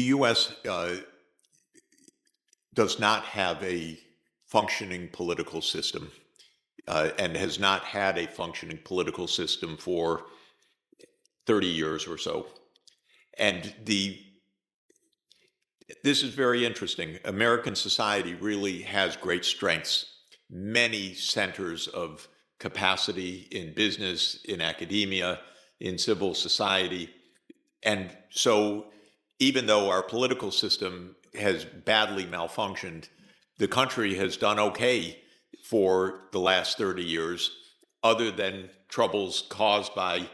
U.S. Does not have a functioning political system and has not had a functioning political system for 30 years or so. And this is very interesting. American society really has great strengths, many centers of capacity in business, in academia, in civil society. And so even though our political system has badly malfunctioned, the country has done okay for the last 30 years, other than troubles caused by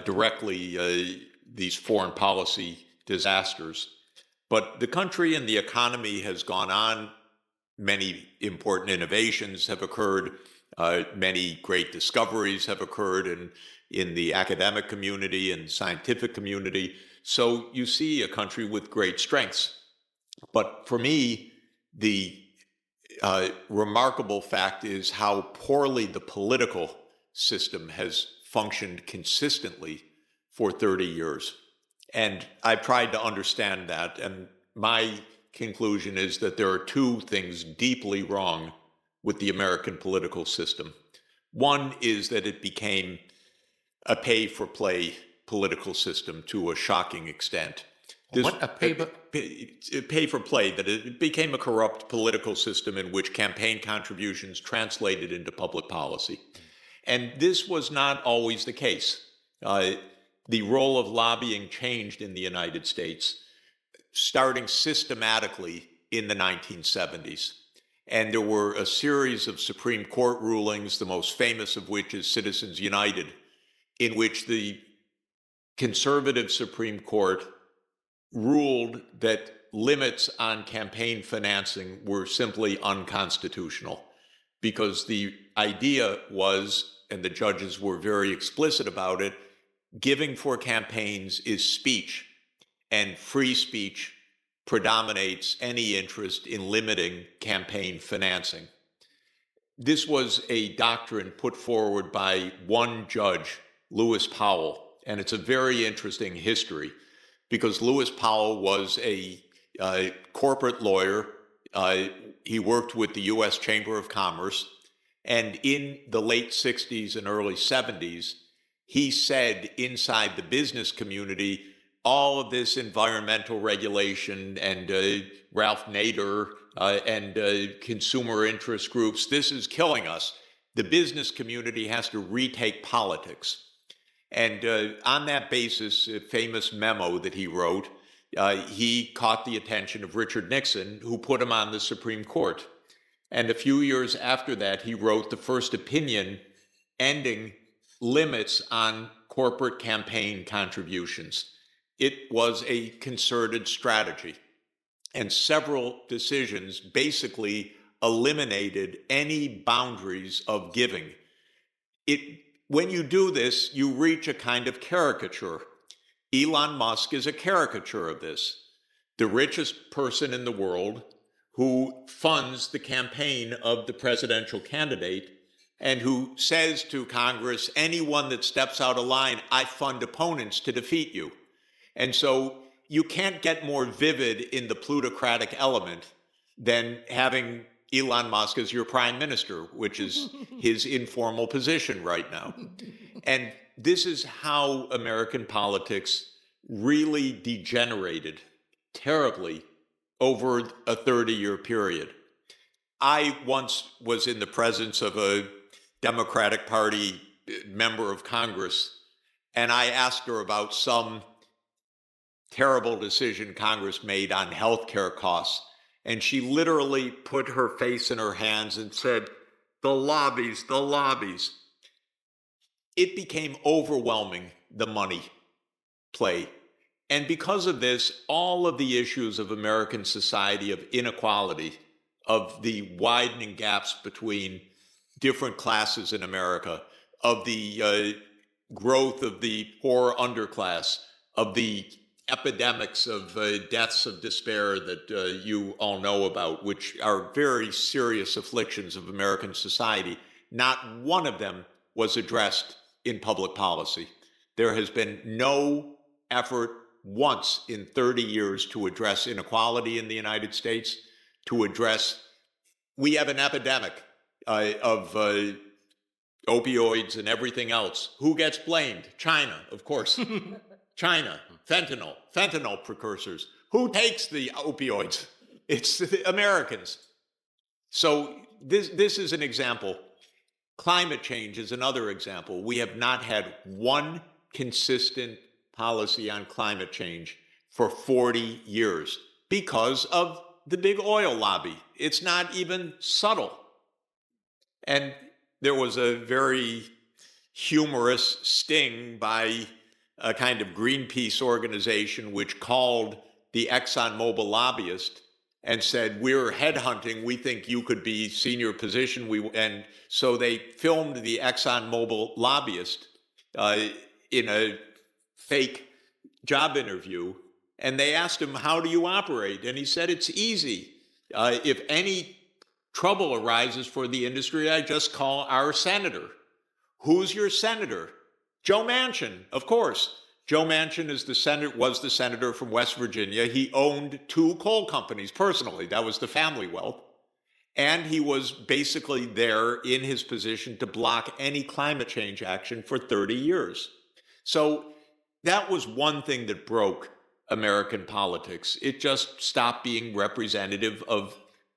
directly these foreign policy disasters. But the country and the economy has gone on. Many important innovations have occurred. Many great discoveries have occurred in the academic community and scientific community. So you see a country with great strengths. But for me, the remarkable fact is how poorly the political system has functioned consistently for 30 years. And I've tried to understand that. And my conclusion is that there are two things deeply wrong with the American political system. One is that it became a pay-for-play political system to a shocking extent. Pay-for-play, that it became a corrupt political system in which campaign contributions translated into public policy. And this was not always the case. The role of lobbying changed in the United States, starting systematically in the 1970s. And there were a series of Supreme Court rulings, the most famous of which is Citizens United, in which the conservative Supreme Court ruled that limits on campaign financing were simply unconstitutional, because the idea was, and the judges were very explicit about it, giving for campaigns is speech, and free speech predominates any interest in limiting campaign financing. This was a doctrine put forward by one judge, Lewis Powell, and it's a very interesting history because Lewis Powell was a corporate lawyer. He worked with the U.S. Chamber of Commerce, and in the late 60s and early 70s, he said inside the business community, all of this environmental regulation and Ralph Nader and consumer interest groups, this is killing us. The business community has to retake politics. And on that basis, a famous memo that he wrote, he caught the attention of Richard Nixon, who put him on the Supreme Court. And a few years after that, he wrote the first opinion ending limits on corporate campaign contributions. It was a concerted strategy, and several decisions basically eliminated any boundaries of giving. When you do this, you reach a kind of caricature. Elon Musk is a caricature of this. The richest person in the world who funds the campaign of the presidential candidate and who says to Congress, anyone that steps out of line, I fund opponents to defeat you. And so you can't get more vivid in the plutocratic element than having Elon Musk as your prime minister, which is his informal position right now. And this is how American politics really degenerated terribly over a 30-year period. I once was in the presence of a Democratic Party member of Congress, and I asked her about some terrible decision Congress made on health care costs. And she literally put her face in her hands and said, the lobbies, the lobbies. It became overwhelming, the money play. And because of this, all of the issues of American society, of inequality, of the widening gaps between different classes in America, of the growth of the poor underclass, of the epidemics of deaths of despair that you all know about, which are very serious afflictions of American society, not one of them was addressed in public policy. There has been no effort once in 30 years to address inequality in the United States, to address, we have an epidemic of opioids and everything else. Who gets blamed? China, of course. China, fentanyl precursors. Who takes the opioids? It's the Americans. So this is an example. Climate change is another example. We have not had one consistent policy on climate change for 40 years because of the big oil lobby. It's not even subtle. And there was a very humorous sting by a kind of Greenpeace organization which called the ExxonMobil lobbyist and said, we're headhunting, we think you could be senior position. And so they filmed the ExxonMobil lobbyist in a fake job interview, and they asked him, how do you operate? And he said, it's easy. If any trouble arises for the industry, I just call our senator. Who's your senator? Joe Manchin, of course. Joe Manchin was the senator from West Virginia. He owned 2 coal companies personally. That was the family wealth. And he was basically there in his position to block any climate change action for 30 years. So that was one thing that broke American politics. It just stopped being representative of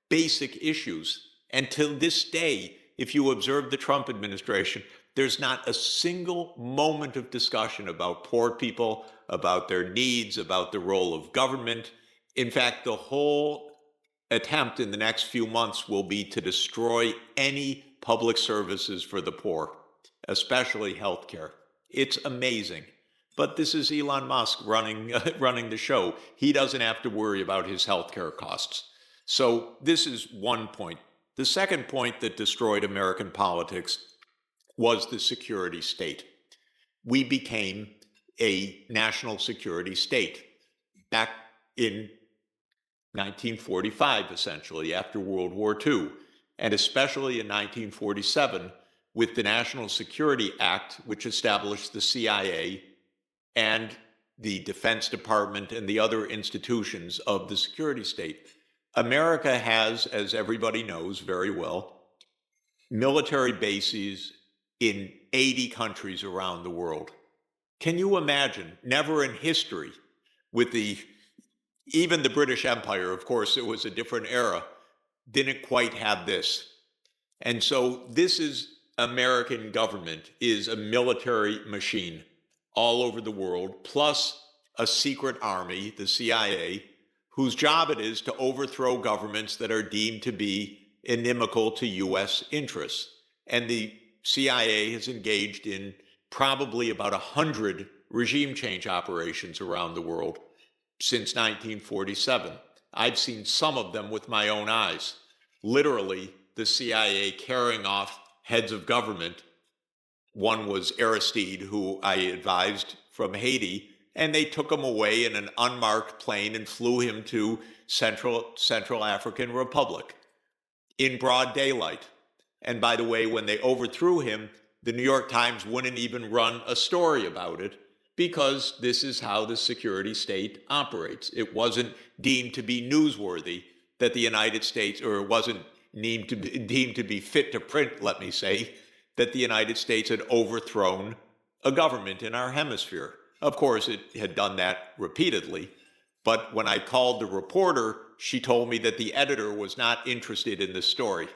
basic issues. And till this day, if you observe the Trump administration, there's not a single moment of discussion about poor people, about their needs, about the role of government. In fact, the whole attempt in the next few months will be to destroy any public services for the poor, especially healthcare. It's amazing. But this is Elon Musk running the show. He doesn't have to worry about his healthcare costs. So this is one point. The second point that destroyed American politics was the security state. We became a national security state back in 1945, essentially, after World War II, and especially in 1947 with the National Security Act, which established the CIA and the Defense Department and the other institutions of the security state. America has, as everybody knows very well, military bases in 80 countries around the world. Can you imagine? Never in history, with even the British Empire, of course, it was a different era, didn't quite have this. And so this is American government is a military machine all over the world, plus a secret army, the CIA, whose job it is to overthrow governments that are deemed to be inimical to U.S. interests. And the CIA has engaged in probably about 100 regime change operations around the world since 1947. I've seen some of them with my own eyes. Literally, the CIA carrying off heads of government. One was Aristide, who I advised from Haiti, and they took him away in an unmarked plane and flew him to Central African Republic in broad daylight. And by the way, when they overthrew him, the New York Times wouldn't even run a story about it because this is how the security state operates. It wasn't deemed to be newsworthy that the United States, or it wasn't deemed to be fit to print, let me say, that the United States had overthrown a government in our hemisphere. Of course, it had done that repeatedly. But when I called the reporter, she told me that the editor was not interested in this story.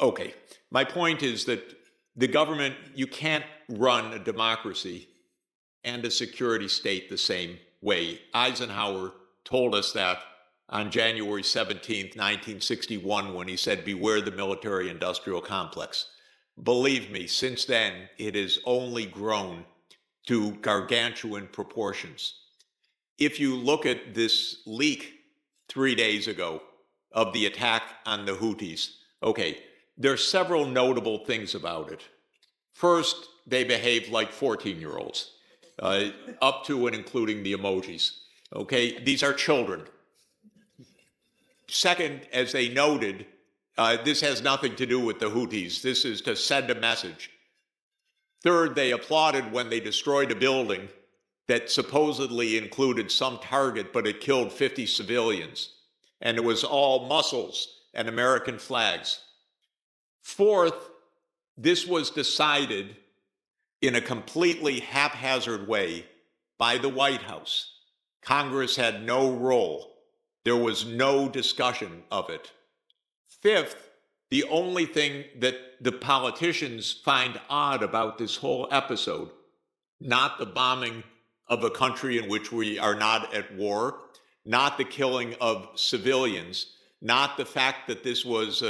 Okay, my point is that the government, you can't run a democracy and a security state the same way. Eisenhower told us that on January 17th, 1961, when he said, "Beware the military-industrial complex." Believe me, since then, it has only grown to gargantuan proportions. If you look at this leak 3 days ago of the attack on the Houthis, okay, there are several notable things about it. First, they behave like 14-year-olds, up to and including the emojis. Okay, these are children. Second, as they noted, this has nothing to do with the Houthis. This is to send a message. Third, they applauded when they destroyed a building, that supposedly included some target, but it killed 50 civilians. And it was all mussels and American flags. Fourth, this was decided in a completely haphazard way by the White House. Congress had no role. There was no discussion of it. Fifth, the only thing that the politicians find odd about this whole episode, not the bombing of a country in which we are not at war, not the killing of civilians, not the fact that this was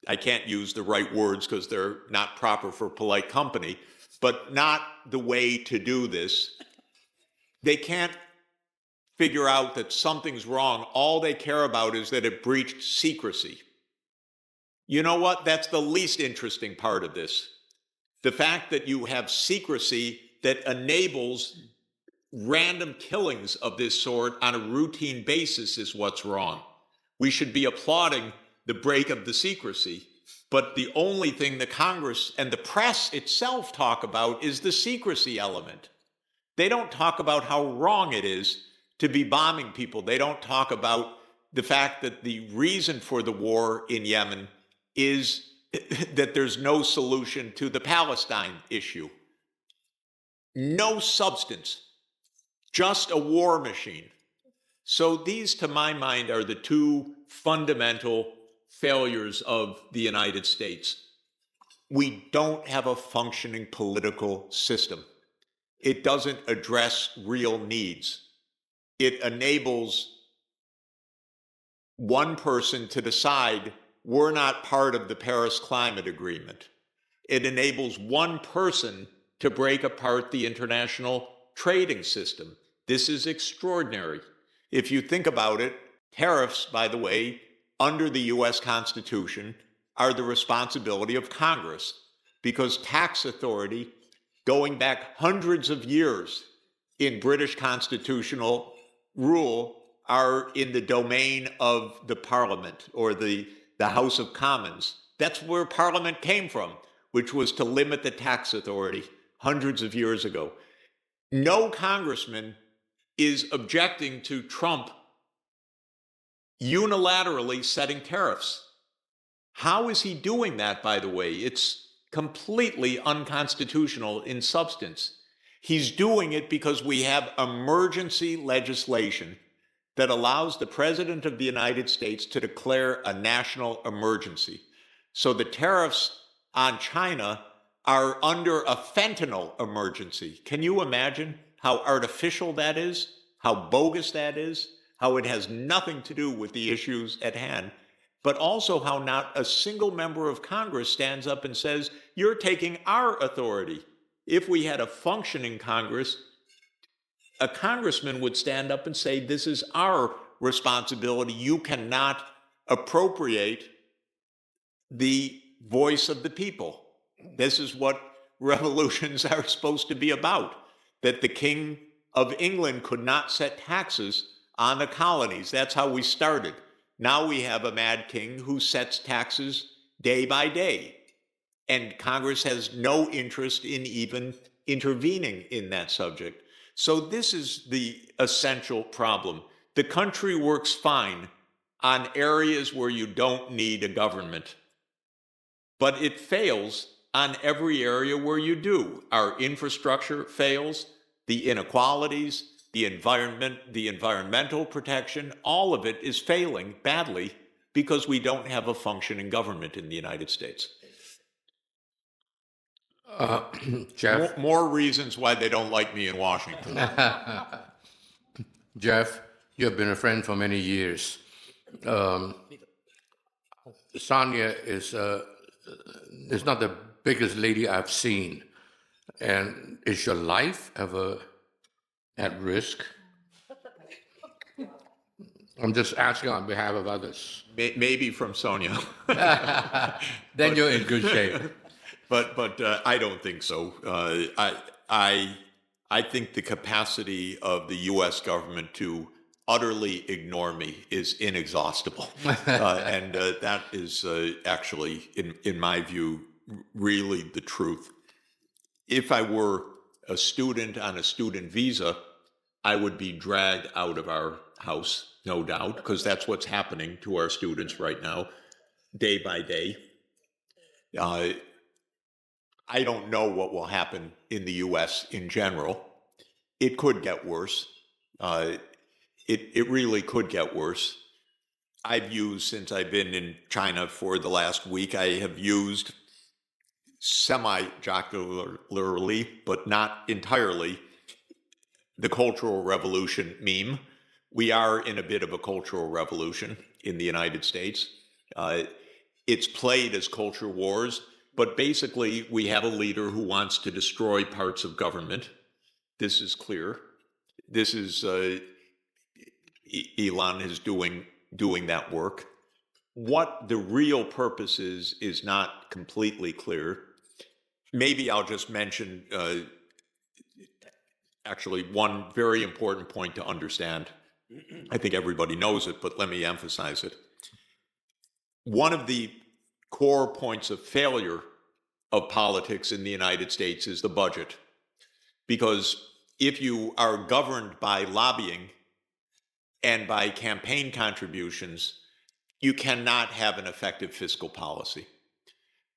I can't use the right words because they're not proper for polite company, but not the way to do this. They can't figure out that something's wrong. All they care about is that it breached secrecy. You know what? That's the least interesting part of this. The fact that you have secrecy that enables random killings of this sort on a routine basis is what's wrong. We should be applauding the break of the secrecy, but the only thing the Congress and the press itself talk about is the secrecy element. They don't talk about how wrong it is to be bombing people. They don't talk about the fact that the reason for the war in Yemen is that there's no solution to the Palestine issue. No substance, just a war machine. So these, to my mind, are the two fundamental failures of the United States. We don't have a functioning political system. It doesn't address real needs. It enables one person to decide we're not part of the Paris Climate Agreement. It enables one person to break apart the international trading system. This is extraordinary. If you think about it, tariffs, by the way, under the US Constitution, are the responsibility of Congress, because tax authority, going back hundreds of years in British constitutional rule, are in the domain of the Parliament or the House of Commons. That's where Parliament came from, which was to limit the tax authority hundreds of years ago. No congressman is objecting to Trump unilaterally setting tariffs. How is he doing that, by the way? It's completely unconstitutional in substance. He's doing it because we have emergency legislation that allows the President of the United States to declare a national emergency. So the tariffs on China are under a fentanyl emergency. Can you imagine how artificial that is, how bogus that is, how it has nothing to do with the issues at hand, but also how not a single member of Congress stands up and says, you're taking our authority. If we had a functioning Congress, a congressman would stand up and say, this is our responsibility. You cannot appropriate the voice of the people. This is what revolutions are supposed to be about, that the King of England could not set taxes on the colonies. That's how we started. Now we have a mad king who sets taxes day by day, and Congress has no interest in even intervening in that subject. So this is the essential problem. The country works fine on areas where you don't need a government, but it fails on every area where you do. Our infrastructure fails, the inequalities, the environment, the environmental protection, all of it is failing badly because we don't have a functioning government in the United States. Jeff? More reasons why they don't like me in Washington. Jeff, you have been a friend for many years. Sonia is not the biggest lady I've seen. And is your life ever at risk? I'm just asking on behalf of others. Maybe from Sonia. Then you're in good shape. But I don't think so. I think the capacity of the U.S. government to utterly ignore me is inexhaustible, and that is actually, in my view, really the truth. If I were a student on a student visa, I would be dragged out of our house, no doubt, because that's what's happening to our students right now, day by day. I don't know what will happen in the US in general. It could get worse. It really could get worse. I've used, since I've been in China for the last week, I have used semi-jocularly, but not entirely, the Cultural Revolution meme. We are in a bit of a cultural revolution in the United States. It's played as culture wars, but basically we have a leader who wants to destroy parts of government. This is clear. This is Elon is doing that work. What the real purpose is not completely clear. Maybe I'll just mention actually one very important point to understand. I think everybody knows it, but let me emphasize it. One of the core points of failure of politics in the United States is the budget. Because if you are governed by lobbying and by campaign contributions, you cannot have an effective fiscal policy.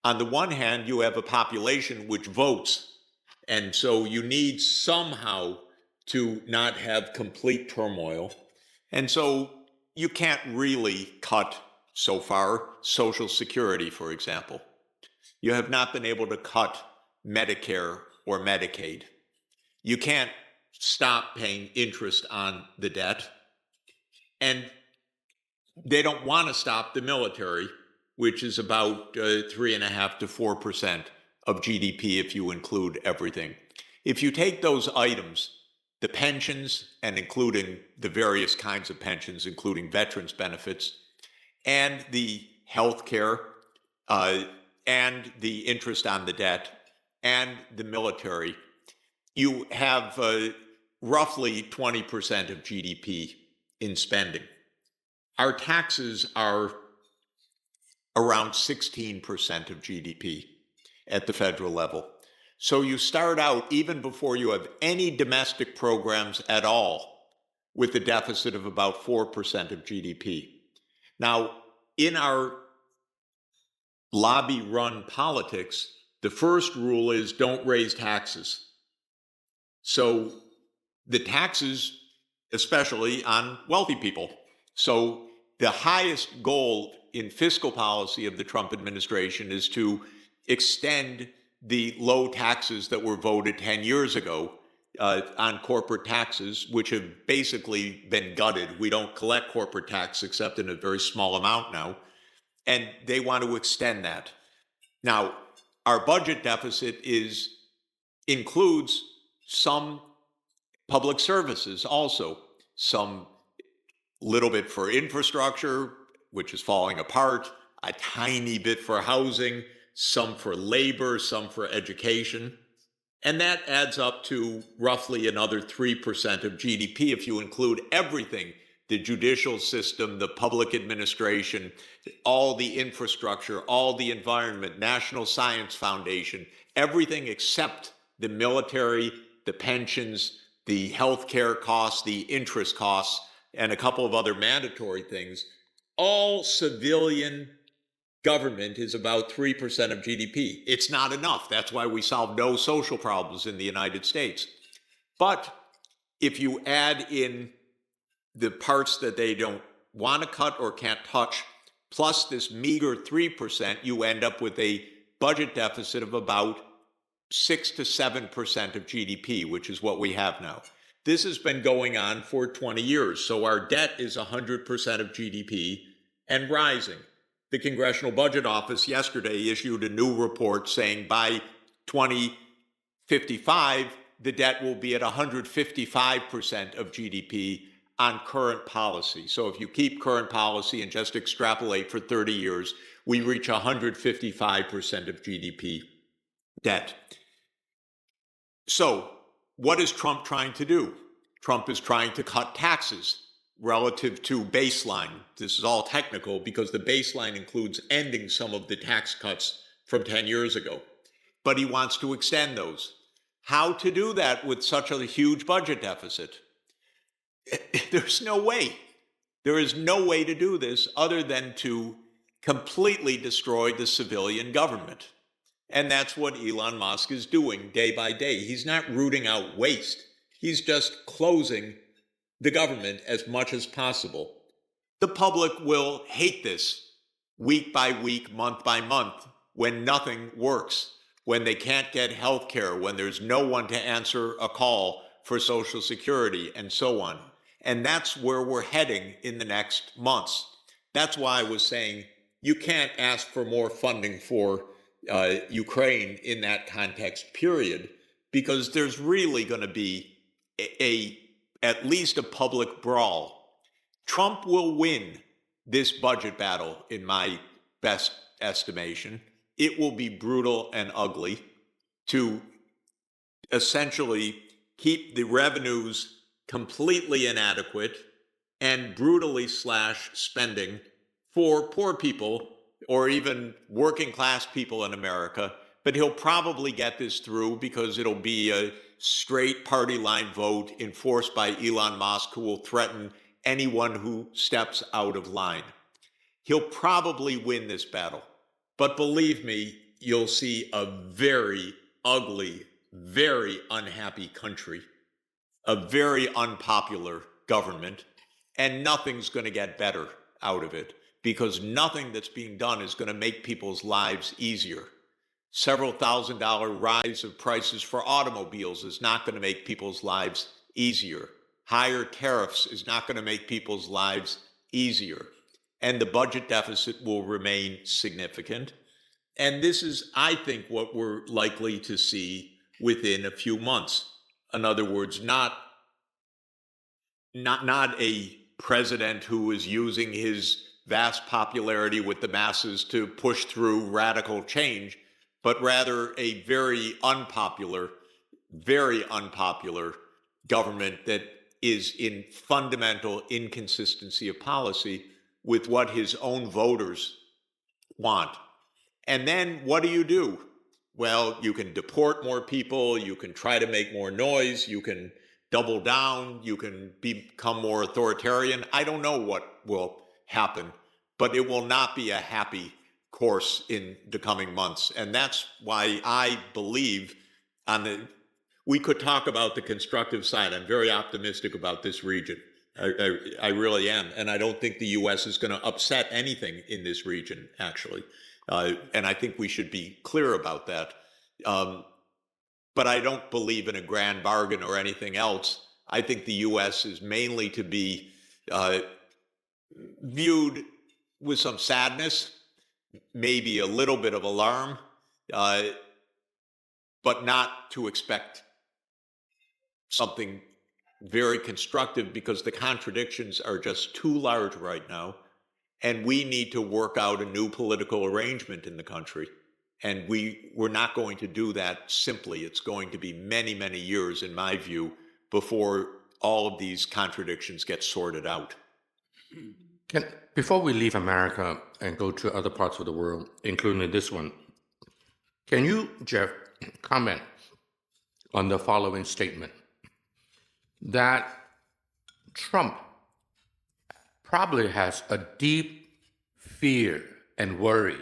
On the one hand, you have a population which votes, and so you need somehow to not have complete turmoil. And so you can't really cut, so far, Social Security, for example. You have not been able to cut Medicare or Medicaid. You can't stop paying interest on the debt. And they don't want to stop the military, which is about 3.5% to 4% of GDP if you include everything. If you take those items, the pensions, and including the various kinds of pensions, including veterans benefits, and the health care, and the interest on the debt, and the military, you have roughly 20% of GDP in spending. Our taxes are around 16% of GDP at the federal level. So you start out, even before you have any domestic programs at all, with a deficit of about 4% of GDP. Now, in our lobby-run politics, the first rule is don't raise taxes. So the taxes, especially on wealthy people. So the highest goal in fiscal policy of the Trump administration is to extend the low taxes that were voted 10 years ago on corporate taxes, which have basically been gutted. We don't collect corporate tax except in a very small amount now. And they want to extend that. Now, our budget deficit includes some public services also, some little bit for infrastructure, which is falling apart, a tiny bit for housing, some for labor, some for education. And that adds up to roughly another 3% of GDP if you include everything, the judicial system, the public administration, all the infrastructure, all the environment, National Science Foundation, everything except the military, the pensions, the healthcare costs, the interest costs, and a couple of other mandatory things. All civilian government is about 3% of GDP. It's not enough. That's why we solve no social problems in the United States. But if you add in the parts that they don't want to cut or can't touch, plus this meager 3%, you end up with a budget deficit of about 6 to 7% of GDP, which is what we have now. This has been going on for 20 years. So our debt is 100% of GDP and rising. The Congressional Budget Office yesterday issued a new report saying by 2055, the debt will be at 155% of GDP on current policy. So if you keep current policy and just extrapolate for 30 years, we reach 155% of GDP debt. So what is Trump trying to do? Trump is trying to cut taxes relative to baseline. This is all technical because the baseline includes ending some of the tax cuts from 10 years ago. But he wants to extend those. How to do that with such a huge budget deficit? There's no way. There is no way to do this other than to completely destroy the civilian government. And that's what Elon Musk is doing day by day. He's not rooting out waste. He's just closing the government as much as possible. The public will hate this week by week, month by month, when nothing works, when they can't get health care, when there's no one to answer a call for Social Security, and so on. And that's where we're heading in the next months. That's why I was saying you can't ask for more funding for Ukraine in that context, period, because there's really going to be at least a public brawl. Trump will win this budget battle, in my best estimation. It will be brutal and ugly to essentially keep the revenues completely inadequate and brutally slash spending for poor people or even working class people in America. But he'll probably get this through because it'll be a straight party line vote enforced by Elon Musk, who will threaten anyone who steps out of line. He'll probably win this battle. But believe me, you'll see a very ugly, very unhappy country, a very unpopular government, and nothing's going to get better out of it because nothing that's being done is going to make people's lives easier. Several $1,000 rise of prices for automobiles is not going to make people's lives easier. Higher tariffs is not going to make people's lives easier. And the budget deficit will remain significant. And this is, I think, what we're likely to see within a few months. In other words, not a president who is using his vast popularity with the masses to push through radical change, but rather a very unpopular government that is in fundamental inconsistency of policy with what his own voters want. And then what do? Well, you can deport more people, you can try to make more noise, you can double down, you can become more authoritarian. I don't know what will happen, but it will not be a happy course in the coming months. And that's why I believe we could talk about the constructive side. I'm very optimistic about this region. I really am. And I don't think the U.S. is going to upset anything in this region, actually. And I think we should be clear about that. But I don't believe in a grand bargain or anything else. I think the U.S. is mainly to be viewed with some sadness, maybe a little bit of alarm, but not to expect something very constructive because the contradictions are just too large right now. And we need to work out a new political arrangement in the country. And we're not going to do that simply. It's going to be many, many years, in my view, before all of these contradictions get sorted out. Before we leave America and go to other parts of the world, including this one, can you, Jeff, comment on the following statement? That Trump probably has a deep fear and worry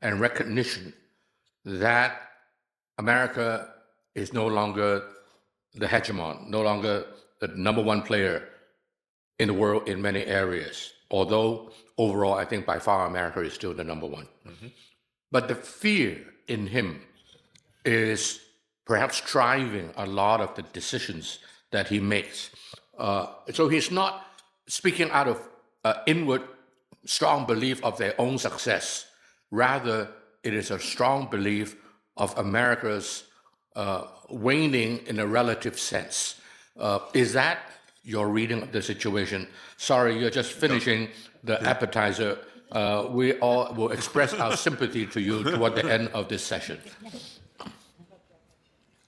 and recognition that America is no longer the hegemon, no longer the number one player in the world in many areas. Although overall, I think by far America is still the number one. Mm-hmm. But the fear in him is perhaps driving a lot of the decisions that he makes. So he's not speaking out of inward strong belief of their own success. Rather, it is a strong belief of America's waning in a relative sense. Is that your reading of the situation? Sorry, you're just finishing the appetizer. We all will express our sympathy to you toward the end of this session.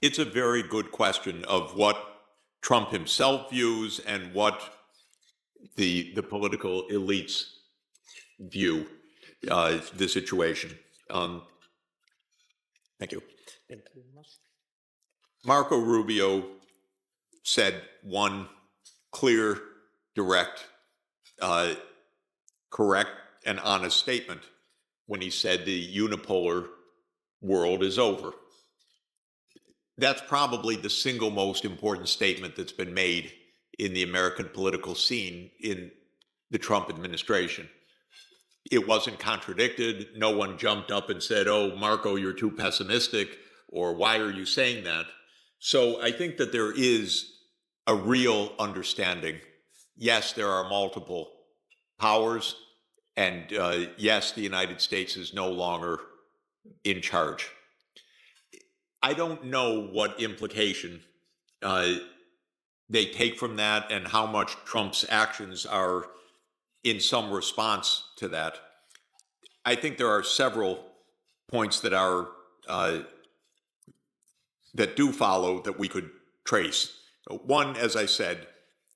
It's a very good question of what Trump himself views and what the political elites view the situation. Thank you. Marco Rubio said one clear, direct, correct, and honest statement when he said the unipolar world is over. That's probably the single most important statement that's been made in the American political scene in the Trump administration. It wasn't contradicted. No one jumped up and said, "Oh, Marco, you're too pessimistic," or "Why are you saying that?" So I think that there is a real understanding. Yes, there are multiple powers, and yes, the United States is no longer in charge. I don't know what implication they take from that and how much Trump's actions are in some response to that. I think there are several points that are that do follow that we could trace. One, as I said,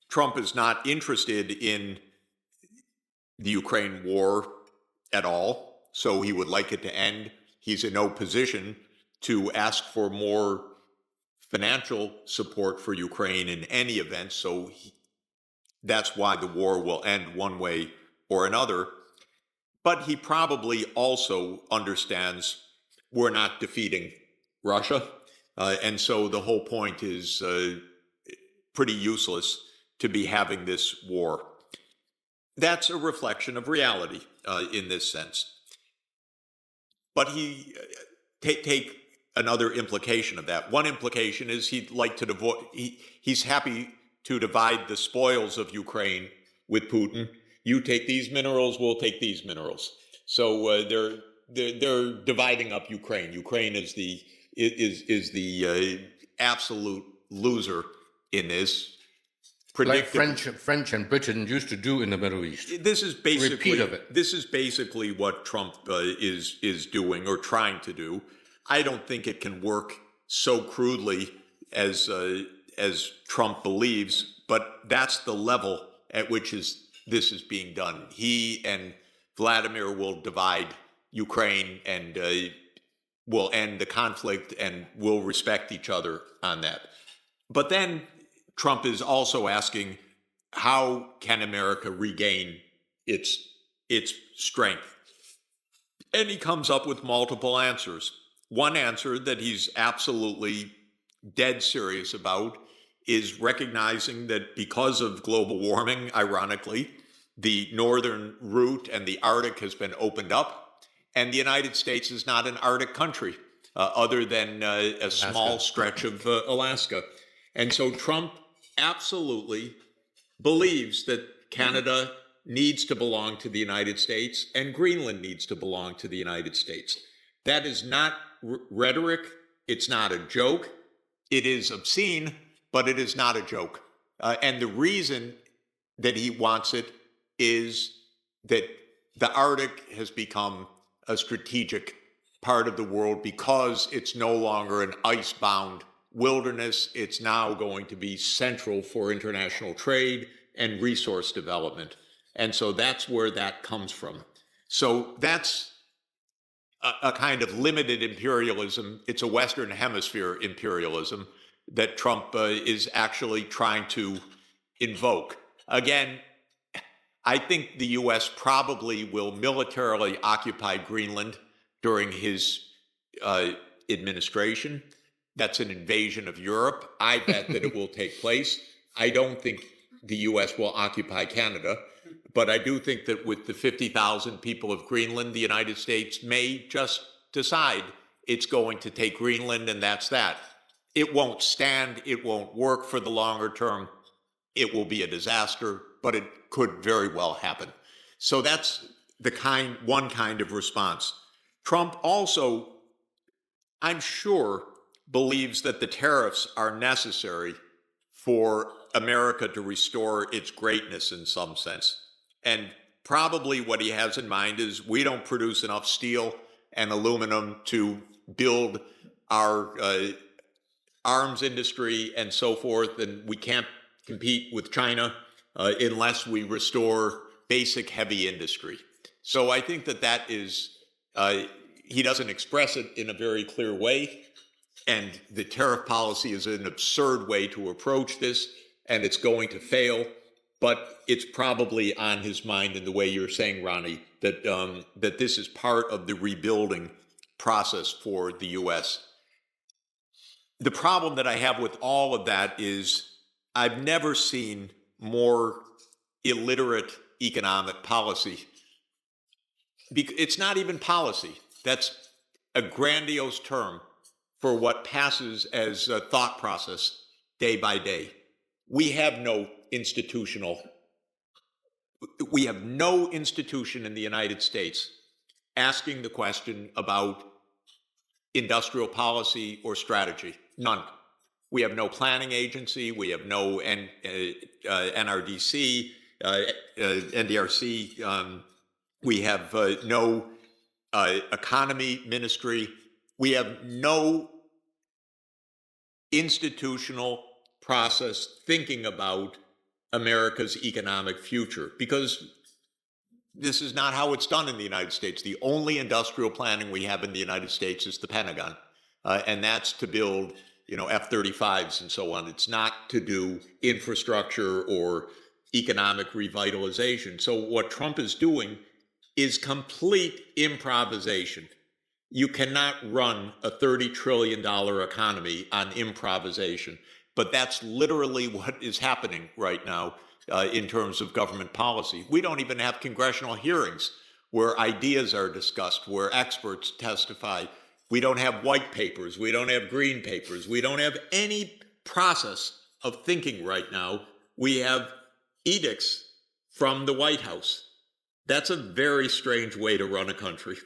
Trump is not interested in the Ukraine war at all, so he would like it to end. He's in no position to ask for more financial support for Ukraine in any event, so that's why the war will end one way or another. But he probably also understands we're not defeating Russia, and so the whole point is pretty useless to be having this war. That's a reflection of reality in this sense. But he take another implication of that. One implication is he'd like to he's happy to divide the spoils of Ukraine with Putin. You take these minerals, we'll take these minerals. So they're dividing up Ukraine. Ukraine is the absolute loser in this. Like French and Britain used to do in the Middle East. This is basically repeat of it. This is basically what Trump is doing or trying to do. I don't think it can work so crudely as Trump believes, but that's the level at which this is being done. He and Vladimir will divide Ukraine and will end the conflict and will respect each other on that. But then Trump is also asking, how can America regain its strength? And he comes up with multiple answers. One answer that he's absolutely dead serious about is recognizing that because of global warming, ironically, the northern route and the Arctic has been opened up, and the United States is not an Arctic country, other than a small stretch of Alaska. And so Trump absolutely believes that Canada needs to belong to the United States and Greenland needs to belong to the United States. That is not rhetoric. It's not a joke. It is obscene, but it is not a joke. And the reason that he wants it is that the Arctic has become a strategic part of the world because it's no longer an ice-bound wilderness. It's now going to be central for international trade and resource development. And so that's where that comes from. So that's a kind of limited imperialism. It's a Western Hemisphere imperialism that Trump is actually trying to invoke. Again, I think the U.S. probably will militarily occupy Greenland during his administration. That's an invasion of Europe. I bet that it will take place. I don't think the U.S. will occupy Canada, but I do think that with the 50,000 people of Greenland, the United States may just decide it's going to take Greenland, and that's that. It won't stand. It won't work for the longer term. It will be a disaster, but it could very well happen. So that's one kind of response. Trump also, I'm sure, believes that the tariffs are necessary for America to restore its greatness in some sense. And probably what he has in mind is we don't produce enough steel and aluminum to build our arms industry and so forth, and we can't compete with China unless we restore basic heavy industry. So I think that is, he doesn't express it in a very clear way, and the tariff policy is an absurd way to approach this, and it's going to fail. But it's probably on his mind in the way you're saying, Ronnie, that that this is part of the rebuilding process for the U.S. The problem that I have with all of that is I've never seen more illiterate economic policy. It's not even policy. That's a grandiose term for what passes as a thought process day by day. We have no institution in the United States asking the question about industrial policy or strategy. None. We have no planning agency. We have no NRDC, NDRC. We have no economy ministry. We have no institutional process thinking about America's economic future, because this is not how it's done in the United States. The only industrial planning we have in the United States is the Pentagon, and that's to build, F-35s and so on. It's not to do infrastructure or economic revitalization. So what Trump is doing is complete improvisation. You cannot run a $30 trillion economy on improvisation, but that's literally what is happening right now in terms of government policy. We don't even have congressional hearings where ideas are discussed, where experts testify. We don't have white papers. We don't have green papers. We don't have any process of thinking right now. We have edicts from the White House. That's a very strange way to run a country.